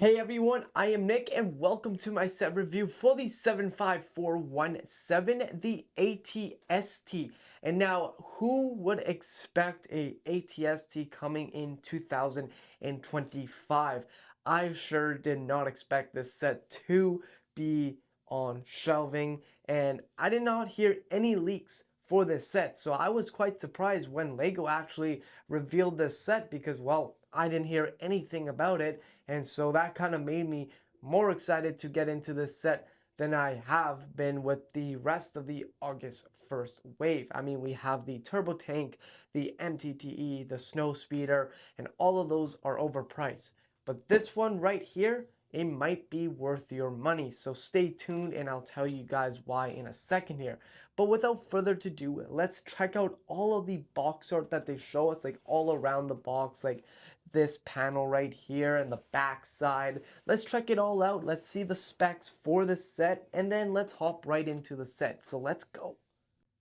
Hey everyone, I am Nick and welcome to my set review for the 75417, the ATST. And now, who would expect a ATST coming in 2025? I sure did not expect this set to be on shelving, and I did not hear any leaks for this set. So I was quite surprised when LEGO actually revealed this set because, well, I didn't hear anything about it, and so that kind of made me more excited to get into this set than I have been with the rest of the August 1st wave. I mean, we have the Turbo Tank, the MTTE, the Snow Speeder, and all of those are overpriced. But this one right here, it might be worth your money. So stay tuned and I'll tell you guys why in a second here. But without further ado, let's check out all of the box art that they show us, like all around the box, like this panel right here and the back side. Let's check it all out. Let's see the specs for the set and then let's hop right into the set. So let's go.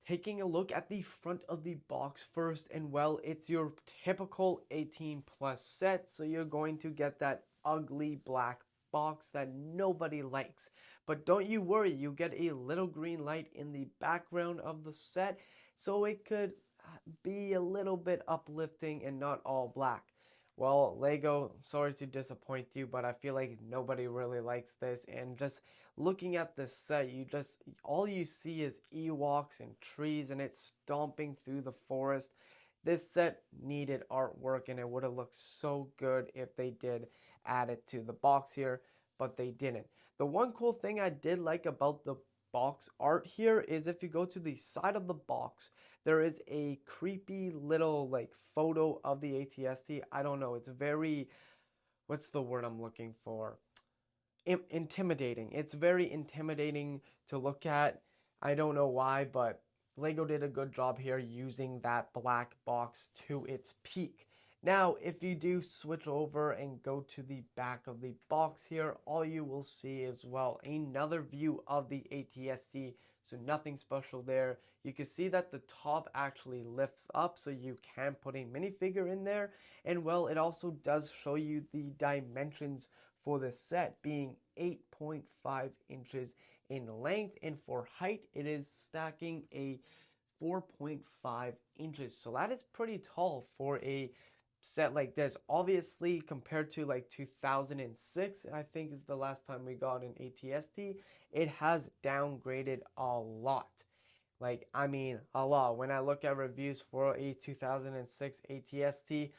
Taking a look at the front of the box first, and well, it's your typical 18 plus set, so you're going to get that ugly black box that nobody likes. But don't you worry, you get a little green light in the background of the set, so it could be a little bit uplifting and not all black. Well, Lego, sorry to disappoint you, but I feel like nobody really likes this. And just looking at this set, all you see is Ewoks and trees, and it's stomping through the forest. This set needed artwork, and it would have looked so good if they did add it to the box here, but they didn't. The one cool thing I did like about the box art here is if you go to the side of the box, there is a creepy little like photo of the ATST. I don't know, it's very, what's the word I'm looking for? Intimidating. It's very intimidating to look at. I don't know why, but Lego did a good job here using that black box to its peak. Now, if you do switch over and go to the back of the box here, all you will see is, well, another view of the ATSC, so nothing special there. You can see that the top actually lifts up, so you can put a minifigure in there, and well, it also does show you the dimensions for the set, being 8.5 inches in length, and for height, it is stacking a 4.5 inches. So that is pretty tall for a set like this. Obviously, compared to like 2006, I think is the last time we got an ATST, it has downgraded a lot. Like, I mean, a lot. When I look at reviews for a 2006 ATST,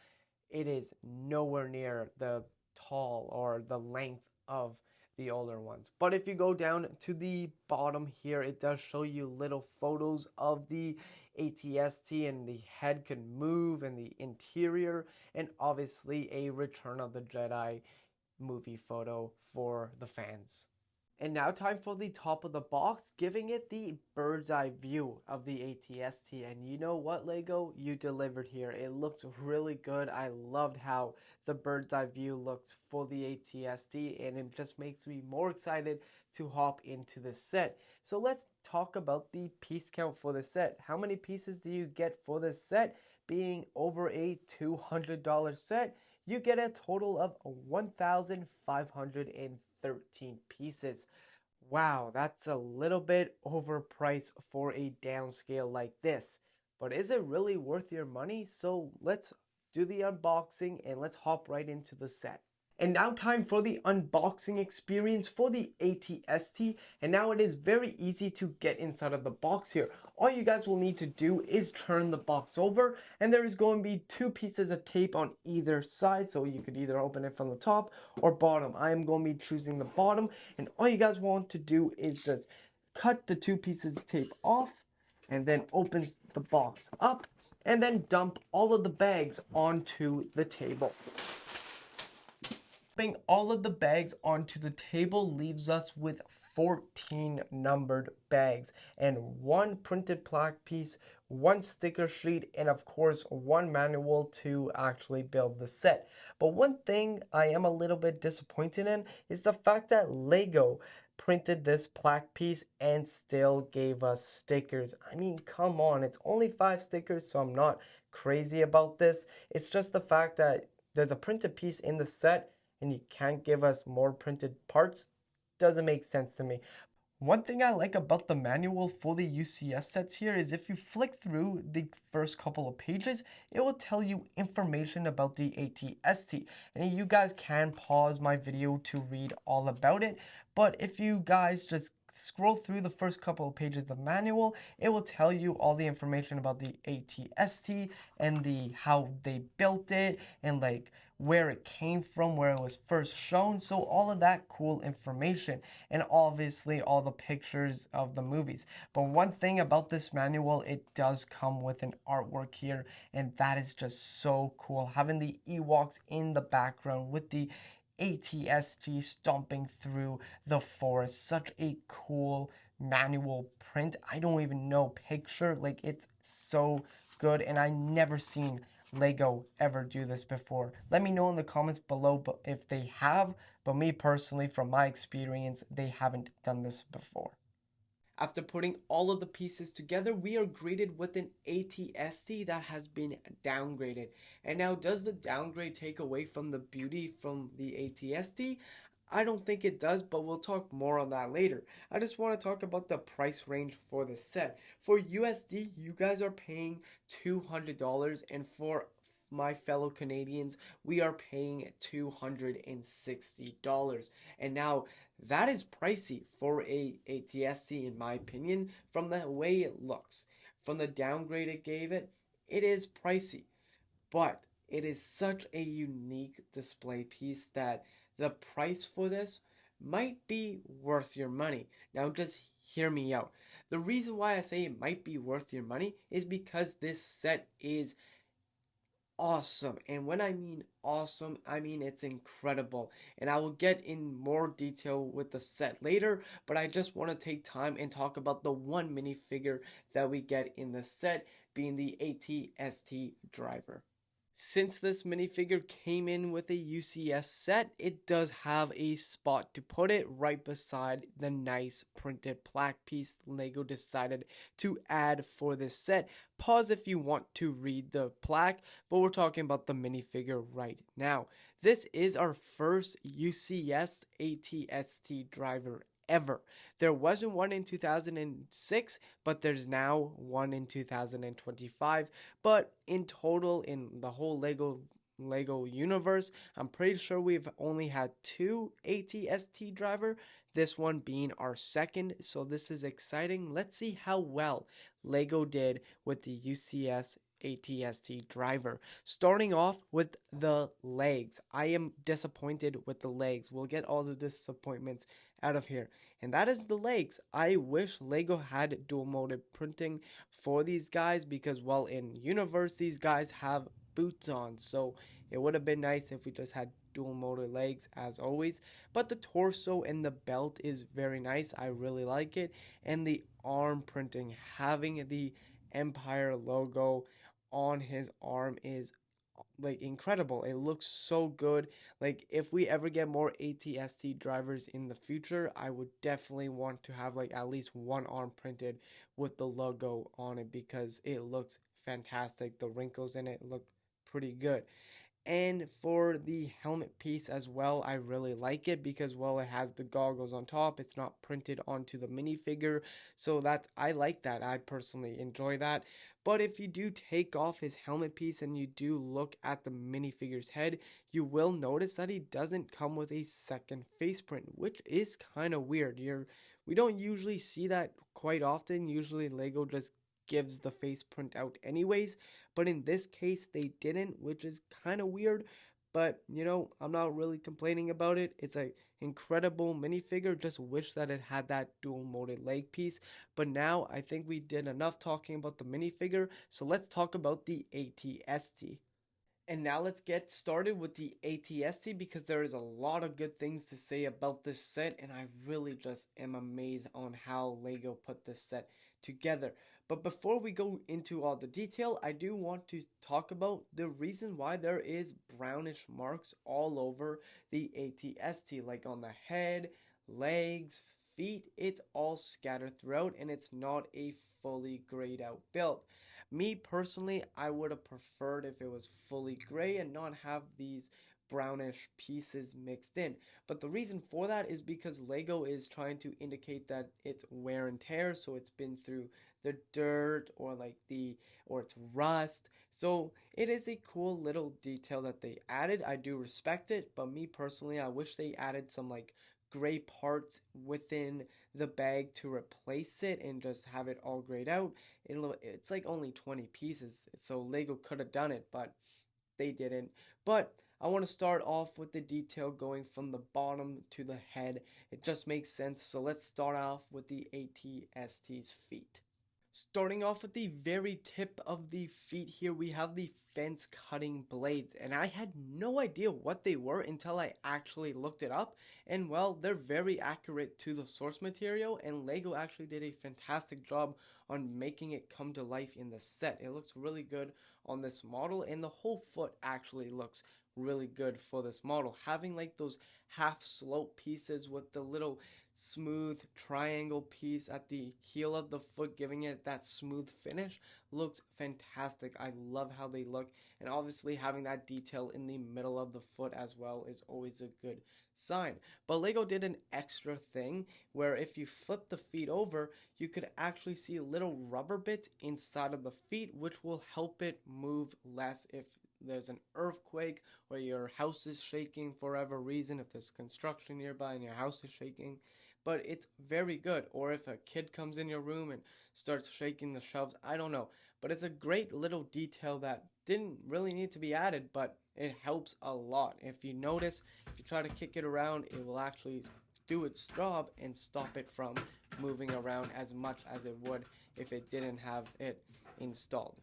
it is nowhere near the tall or the length of the older ones. But if you go down to the bottom here, it does show you little photos of the ATST, and the head can move and the interior, and obviously a Return of the Jedi movie photo for the fans. And now time for the top of the box, giving it the bird's eye view of the ATST. And you know what, Lego? You delivered here. It looks really good. I loved how the bird's eye view looks for the ATST, and it just makes me more excited to hop into this set. So let's talk about the piece count for the set. How many pieces do you get for this set? Being over a $200 set, you get a total of 1,513 pieces. Wow, that's a little bit overpriced for a downscale like this. But is it really worth your money? So let's do the unboxing and let's hop right into the set. And now time for the unboxing experience for the ATST, and now it is very easy to get inside of the box here. All you guys will need to do is turn the box over, and there is going to be two pieces of tape on either side, so you could either open it from the top or bottom. I am going to be choosing the bottom, and all you guys want to do is just cut the two pieces of tape off, and then opens the box up, and then dump all of the bags onto the table. Dumping all of the bags onto the table leaves us with 14 numbered bags and one printed plaque piece, one sticker sheet, and of course one manual to actually build the set. But one thing I am a little bit disappointed in is the fact that Lego printed this plaque piece and still gave us stickers. I mean, come on, it's only 5 stickers, so I'm not crazy about this. It's just the fact that there's a printed piece in the set, and you can't give us more printed parts, doesn't make sense to me. One thing I like about the manual for the UCS sets here is if you flick through the first couple of pages, it will tell you information about the ATST. And you guys can pause my video to read all about it, but if you guys just scroll through the first couple of pages of the manual, it will tell you all the information about the ATST and the how they built it and like where it came from, where it was first shown. So all of that cool information, and obviously all the pictures of the movies. But one thing about this manual, it does come with an artwork here, and that is just so cool. Having the Ewoks in the background with the ATSG stomping through the forest. Such a cool manual print. I don't even know picture. Like, it's so good, and I never seen Lego ever do this before. Let me know in the comments below if they have, but me personally, from my experience, they haven't done this before. After putting all of the pieces together, we are greeted with an ATST that has been downgraded. And now, does the downgrade take away from the beauty from the ATST? I don't think it does, but we'll talk more on that later. I just want to talk about the price range for this set. For USD, you guys are paying $200, and for my fellow Canadians, we are paying $260. And now, that is pricey for a ATSC in my opinion, from the way it looks. From the downgrade it gave it, it is pricey. But it is such a unique display piece that the price for this might be worth your money. Now just hear me out. The reason why I say it might be worth your money is because this set is awesome. And when I mean awesome, I mean it's incredible. And I will get in more detail with the set later, but I just want to take time and talk about the one minifigure that we get in the set, being the ATST driver. Since this minifigure came in with a UCS set, it does have a spot to put it right beside the nice printed plaque piece Lego decided to add for this set. Pause if you want to read the plaque, but we're talking about the minifigure right now. This is our first UCS ATST driver ever. There wasn't one in 2006, but there's now one in 2025. But in total, in the whole Lego universe, I'm pretty sure we've only had two ATST driver, this one being our second. So this is exciting. Let's see how well Lego did with the UCS ATST driver. Starting off with the legs. I am disappointed with the legs. We'll get all the disappointments out of here. And that is the legs. I wish Lego had dual molded printing for these guys because, well, in universe, these guys have boots on. So it would have been nice if we just had dual molded legs as always. But the torso and the belt is very nice. I really like it. And the arm printing, having the Empire logo on his arm is like incredible. It looks so good. Like if we ever get more ATST drivers in the future, I would definitely want to have like at least one arm printed with the logo on it because it looks fantastic. The wrinkles in it look pretty good. And for the helmet piece as well, I really like it because, well, it has the goggles on top. It's not printed onto the minifigure. So I like that. I personally enjoy that. But if you do take off his helmet piece and you do look at the minifigure's head, you will notice that he doesn't come with a second face print, which is kind of weird. We don't usually see that quite often. Usually Lego just gives the face print out anyways, but in this case they didn't, which is kind of weird. But I'm not really complaining about it. It's an incredible minifigure. Just wish that it had that dual molded leg piece. But now I think we did enough talking about the minifigure, so let's talk about the ATST. And now let's get started with the ATST because there is a lot of good things to say about this set, and I really just am amazed on how Lego put this set together. But before we go into all the detail, I do want to talk about the reason why there is brownish marks all over the ATST, like on the head, legs, feet. It's all scattered throughout, and it's not a fully grayed out build. Me personally, I would have preferred if it was fully gray and not have these brownish pieces mixed in. But the reason for that is because Lego is trying to indicate that it's wear and tear, so it's been through the dirt or or it's rust. So it is a cool little detail that they added. I do respect it, but me personally, I wish they added some like gray parts within the bag to replace it and just have it all grayed out. It's like only 20 pieces, so Lego could have done it, but they didn't. But I want to start off with the detail going from the bottom to the head. It just makes sense. So let's start off with the ATST's feet. Starting off with the very tip of the feet here, we have the fence cutting blades, and I had no idea what they were until I actually looked it up. And well, they're very accurate to the source material, and Lego actually did a fantastic job on making it come to life in the set. It looks really good on this model, and the whole foot actually looks really good for this model. Having like those half slope pieces with the little smooth triangle piece at the heel of the foot, giving it that smooth finish, looks fantastic. I love how they look, and obviously having that detail in the middle of the foot as well is always a good sign. But Lego did an extra thing where if you flip the feet over, you could actually see little rubber bits inside of the feet, which will help it move less if there's an earthquake or your house is shaking for whatever reason, if there's construction nearby and your house is shaking. But it's very good. Or if a kid comes in your room and starts shaking the shelves, I don't know. But it's a great little detail that didn't really need to be added, but it helps a lot. If you notice, if you try to kick it around, it will actually do its job and stop it from moving around as much as it would if it didn't have it installed.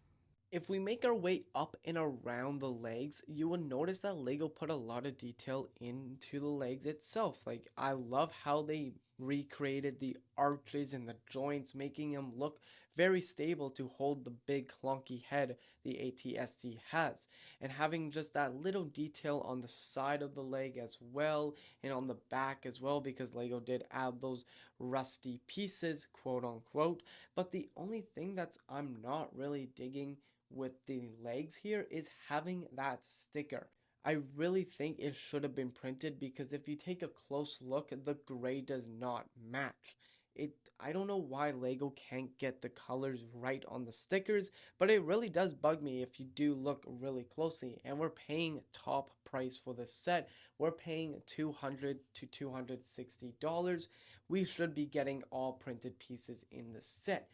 If we make our way up and around the legs, you will notice that Lego put a lot of detail into the legs itself. Like, I love how they recreated the arches and the joints, making them look very stable to hold the big clunky head the ATST has. And having just that little detail on the side of the leg as well, and on the back as well, because Lego did add those rusty pieces, quote unquote. But the only thing that's I'm not really digging with the legs here is having that sticker. I really think it should have been printed, because if you take a close look, the gray does not match. I don't know why Lego can't get the colors right on the stickers, but it really does bug me if you do look really closely. And we're paying top price for this set. We're paying $200 to $260. We should be getting all printed pieces in the set.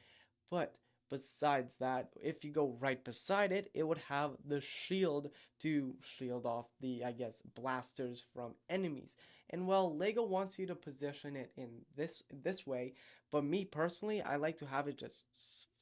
But besides that, if you go right beside it, it would have the shield to shield off the, I guess, blasters from enemies. And well, Lego wants you to position it in this way, but me personally, I like to have it just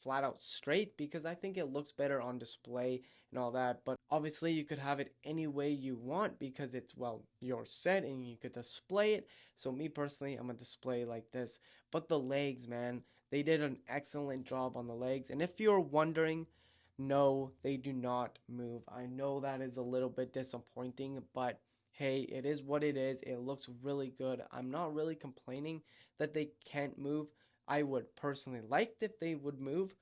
flat out straight, because I think it looks better on display and all that. But obviously you could have it any way you want, because it's, well, your set and you could display it. So me personally, I'm gonna display like this. But the legs, man, they did an excellent job on the legs. And if you're wondering, no, they do not move. I know that is a little bit disappointing, but hey, it is what it is. It looks really good. I'm not really complaining that they can't move. I would personally like if they would move,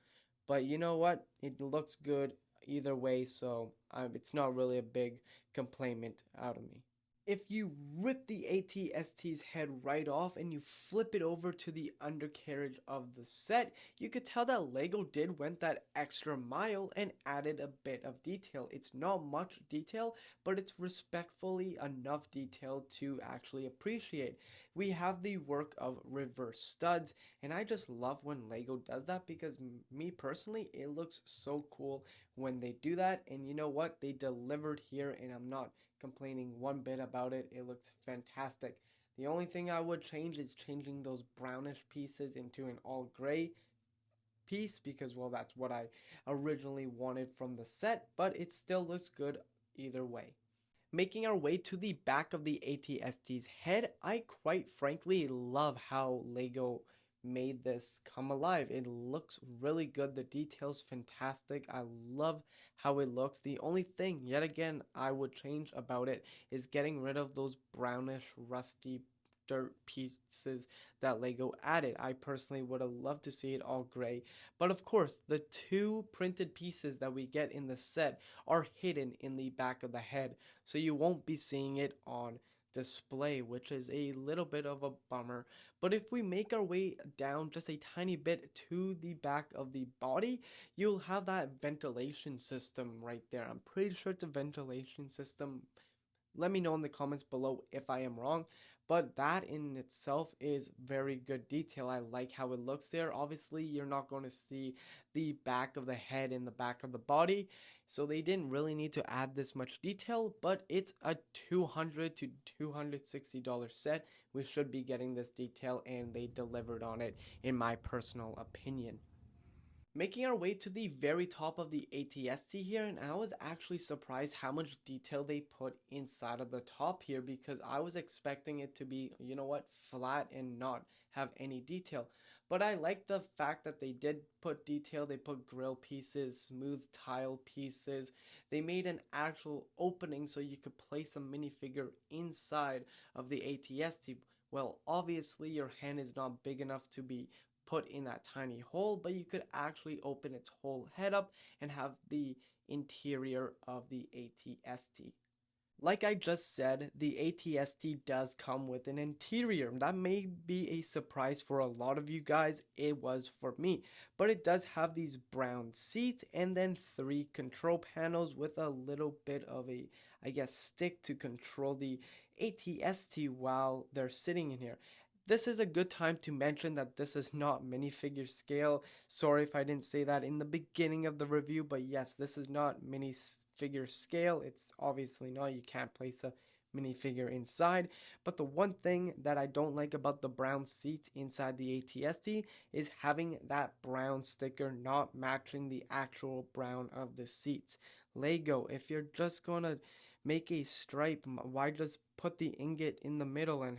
but you know what? It looks good either way, so it's not really a big complaint out of me. If you rip the ATST's head right off and you flip it over to the undercarriage of the set, you could tell that Lego went that extra mile and added a bit of detail. It's not much detail, but it's respectfully enough detail to actually appreciate. We have the work of reverse studs, and I just love when Lego does that, because me personally, it looks so cool when they do that. And you know what? They delivered here, and I'm not complaining one bit about it. It looks fantastic. The only thing I would change is changing those brownish pieces into an all gray piece, because, well, that's what I originally wanted from the set, but it still looks good either way. Making our way to the back of the ATST's head, I quite frankly love how Lego made this come alive. It looks really good. The detail's fantastic. I love how it looks. The only thing, yet again, I would change about it is getting rid of those brownish, rusty dirt pieces that Lego added. I personally would have loved to see it all gray. But of course, the two printed pieces that we get in the set are hidden in the back of the head, so you won't be seeing it on display, which is a little bit of a bummer. But if we make our way down just a tiny bit to the back of the body, you'll have that ventilation system right there. I'm pretty sure it's a ventilation system. Let me know in the comments below if I am wrong, but that in itself is very good detail. I like how it looks there. Obviously, you're not going to see the back of the head and the back of the body, so they didn't really need to add this much detail, but it's a $200 to $260 set. We should be getting this detail, and they delivered on it, in my personal opinion. Making our way to the very top of the ATST here, and I was actually surprised how much detail they put inside of the top here, because I was expecting it to be, you know what, flat and not have any detail. But I like the fact that they did put detail. They put grill pieces, smooth tile pieces. They made an actual opening so you could place a minifigure inside of the ATST. Well, obviously your hand is not big enough to be put in that tiny hole, but you could actually open its whole head up and have the interior of the ATST. Like I just said, the ATST does come with an interior. That may be a surprise for a lot of you guys. It was for me. But it does have these brown seats and then 3 control panels with a little bit of a, I guess, stick to control the ATST while they're sitting in here. This is a good time to mention that this is not minifigure scale. Sorry if I didn't say that in the beginning of the review, but yes, this is not minifigure scale. It's obviously not. You can't place a minifigure inside. But the one thing that I don't like about the brown seats inside the ATST is having that brown sticker not matching the actual brown of the seats. Lego, if you're just gonna make a stripe, why just put the ingot in the middle and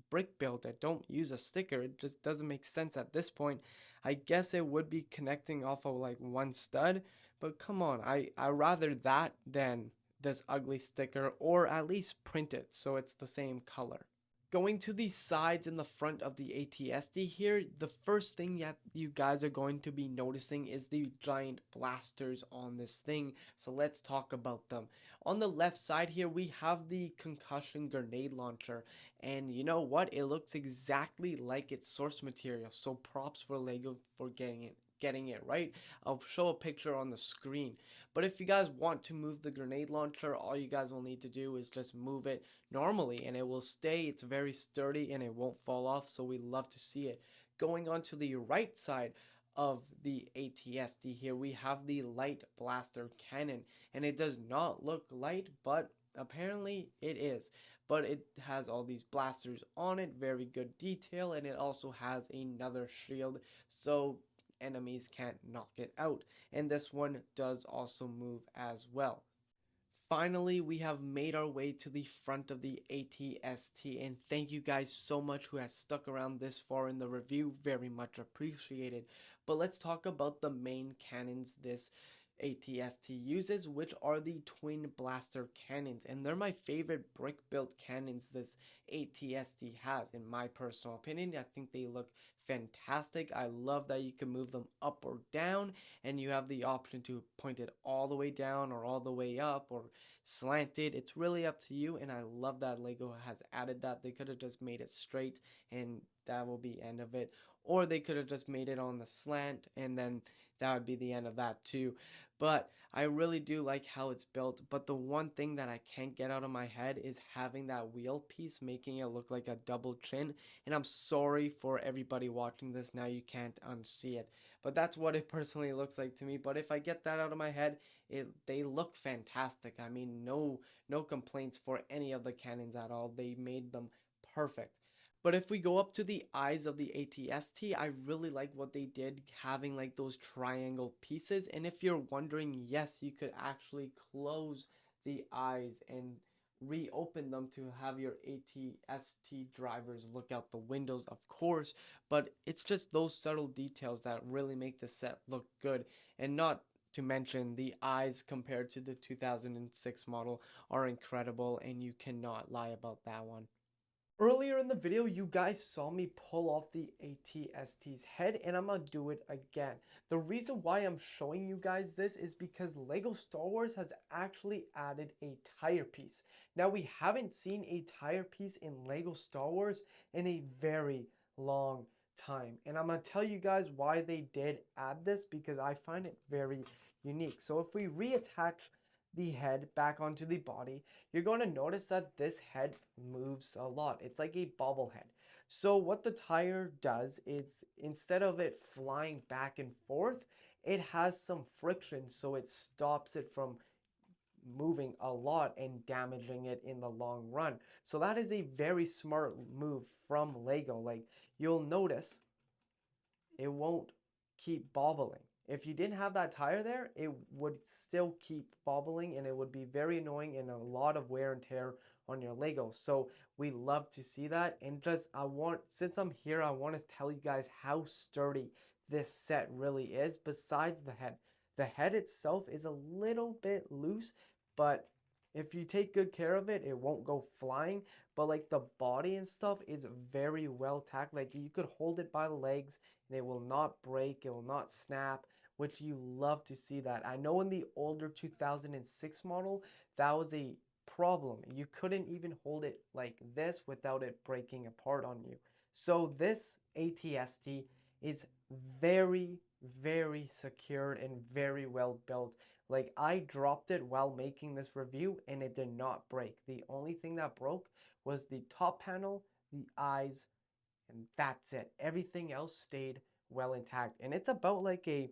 brick build it? Don't use a sticker. It just doesn't make sense at this point. I guess it would be connecting off of like one stud, but come on, I rather that than this ugly sticker, or at least print it so it's the same color. Going to the sides and the front of the ATSD here, the first thing that you guys are going to be noticing is the giant blasters on this thing. So let's talk about them. On the left side here, we have the concussion grenade launcher. And you know what? It looks exactly like its source material. So props for Lego for getting it right. I'll show a picture on the screen. But if you guys want to move the grenade launcher, all you guys will need to do is just move it normally and it will stay. It's very sturdy and it won't fall off, so we love to see it. Going on to the right side of the ATSD here, we have the light blaster cannon, and it does not look light, but apparently it is. But it has all these blasters on it, very good detail, and it also has another shield, so enemies can't knock it out. And this one does also move as well. Finally, we have made our way to the front of the ATST, and thank you guys so much who has stuck around this far in the review. Very much appreciated. But let's talk about the main cannons this ATST uses, which are the twin blaster cannons, and they're my favorite brick built cannons this ATST has, in my personal opinion. I think they look fantastic. I love that you can move them up or down, and you have the option to point it all the way down or all the way up or slanted. It's really up to you, and I love that Lego has added that. They could have just made it straight and that will be end of it, or they could have just made it on the slant and then that would be the end of that too. But I really do like how it's built. But the one thing that I can't get out of my head is having that wheel piece making it look like a double chin. And I'm sorry for everybody watching this, now you can't unsee it. But that's what it personally looks like to me. But if I get that out of my head, they look fantastic. I mean, no complaints for any of the cannons at all. They made them perfect. But if we go up to the eyes of the ATST, I really like what they did, having like those triangle pieces. And if you're wondering, yes, you could actually close the eyes and reopen them to have your ATST drivers look out the windows, of course. But it's just those subtle details that really make the set look good. And not to mention the eyes compared to the 2006 model are incredible, and you cannot lie about that one. Earlier in the video, you guys saw me pull off the ATST's head, and I'm gonna do it again. The reason why I'm showing you guys this is because LEGO Star Wars has actually added a tire piece. Now, we haven't seen a tire piece in LEGO Star Wars in a very long time. And I'm gonna tell you guys why they did add this because I find it very unique. So if we reattach the head back onto the body, you're going to notice that this head moves a lot. It's like a bobblehead. So what the tire does is instead of it flying back and forth, it has some friction, so it stops it from moving a lot and damaging it in the long run. So that is a very smart move from Lego. Like, you'll notice it won't keep bobbling. If you didn't have that tire there, it would still keep bobbling and it would be very annoying and a lot of wear and tear on your Lego. So we love to see that. And just since I'm here, I want to tell you guys how sturdy this set really is besides the head. The head itself is a little bit loose, but if you take good care of it, it won't go flying. But like the body and stuff is very well tacked. Like you could hold it by the legs and it will not break, it will not snap, which you love to see that. I know in the older 2006 model, that was a problem. You couldn't even hold it like this without it breaking apart on you. So this ATST is very, very secured and very well built. Like I dropped it while making this review and it did not break. The only thing that broke was the top panel, the eyes, and that's it. Everything else stayed well intact. And it's about like a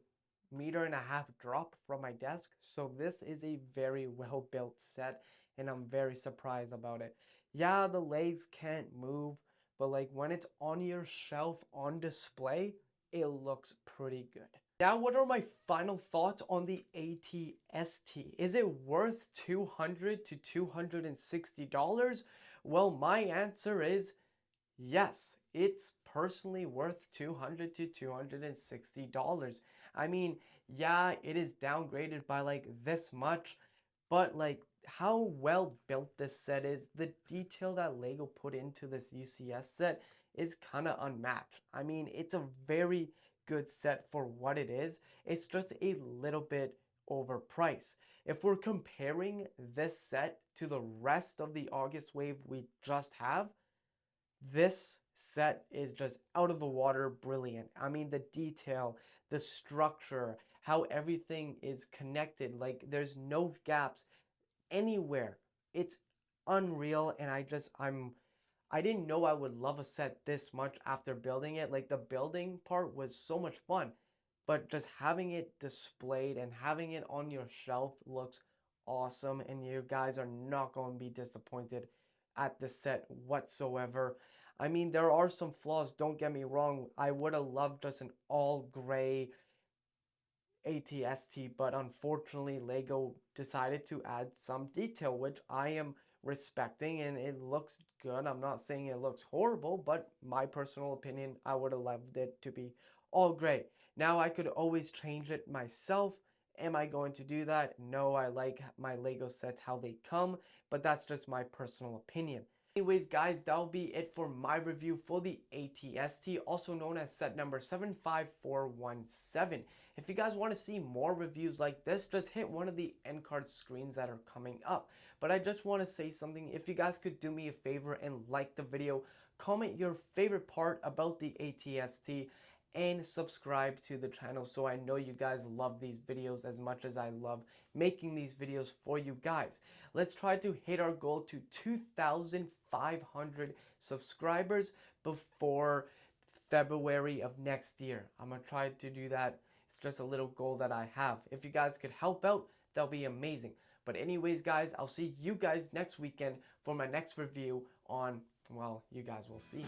meter and a half drop from my desk. So this is a very well built set and I'm very surprised about it. Yeah, the legs can't move, but like when it's on your shelf on display, it looks pretty good. Now, what are my final thoughts on the ATST? Is it worth $200 to $260? Well, my answer is yes, it's personally worth $200 to $260. I mean, yeah, it is downgraded by like this much, but like how well built this set is, the detail that Lego put into this UCS set is kind of unmatched. I mean, it's a very good set for what it is. It's just a little bit overpriced. If we're comparing this set to the rest of the August wave we just have, this set is just out of the water brilliant. I mean, the detail, the structure, how everything is connected, like there's no gaps anywhere. It's unreal and I didn't know I would love a set this much after building it. Like the building part was so much fun, but just having it displayed and having it on your shelf looks awesome and you guys are not going to be disappointed at the set whatsoever. I mean, there are some flaws, don't get me wrong. I would have loved just an all gray ATST, but unfortunately Lego decided to add some detail, which I am respecting and it looks good. I'm not saying it looks horrible, but my personal opinion, I would have loved it to be all gray. Now I could always change it myself. Am I going to do that? No, I like my Lego sets how they come, but that's just my personal opinion. Anyways, guys, that'll be it for my review for the ATST, also known as set number 75417. If you guys want to see more reviews like this, just hit one of the end card screens that are coming up. But I just want to say something. If you guys could do me a favor and like the video, comment your favorite part about the ATST, and subscribe to the channel so I know you guys love these videos as much as I love making these videos for you guys. Let's try to hit our goal to 2,500 subscribers before February of next year. I'm gonna try to do that. It's just a little goal that I have. If you guys could help out, that'll be amazing. But anyways, guys, I'll see you guys next weekend for my next review on, well, you guys will see.